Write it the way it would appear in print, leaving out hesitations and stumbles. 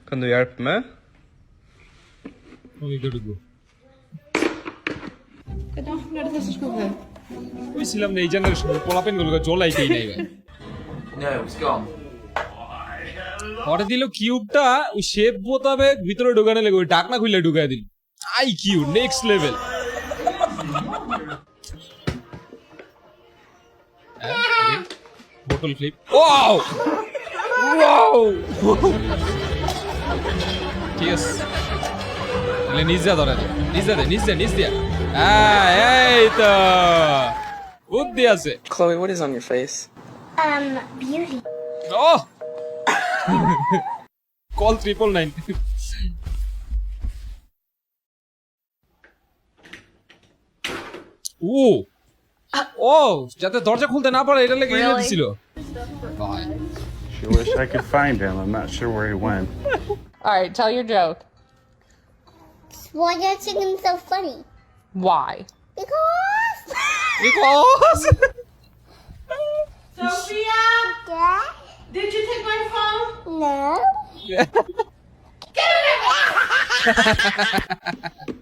Kan du hjelpe meg? বুঝছিলাম না এই জেনারেশনের পোলাপেন গুলো জ্বলাইতেই নাই ভাই No, it's gone. পরে দিল কিউবটা ওই শেপ মোতাবেক ভিতরে ঢোকানো লেগে ওই ঢাকনা খুলে ঢুকাই দিল আই কিউ নেক্সট লেভেল বোতল ফ্লিপ ওয়াও ওয়াও ঠিক আছে তাহলে নিচে ধরে দে নিচ দিয়া এই তো বুদ্ধি আছে Chloe, what is on your face? Beauty. Oh! Call 999. যাতে দরজা খুলতে না পারে এটা লেগে এনে দিছিল She wish I could find him. I'm not sure where he went. All right, tell your joke. Why are chickens so funny? Why? Because. Sophia, Dad? did you take my phone? No. Get it!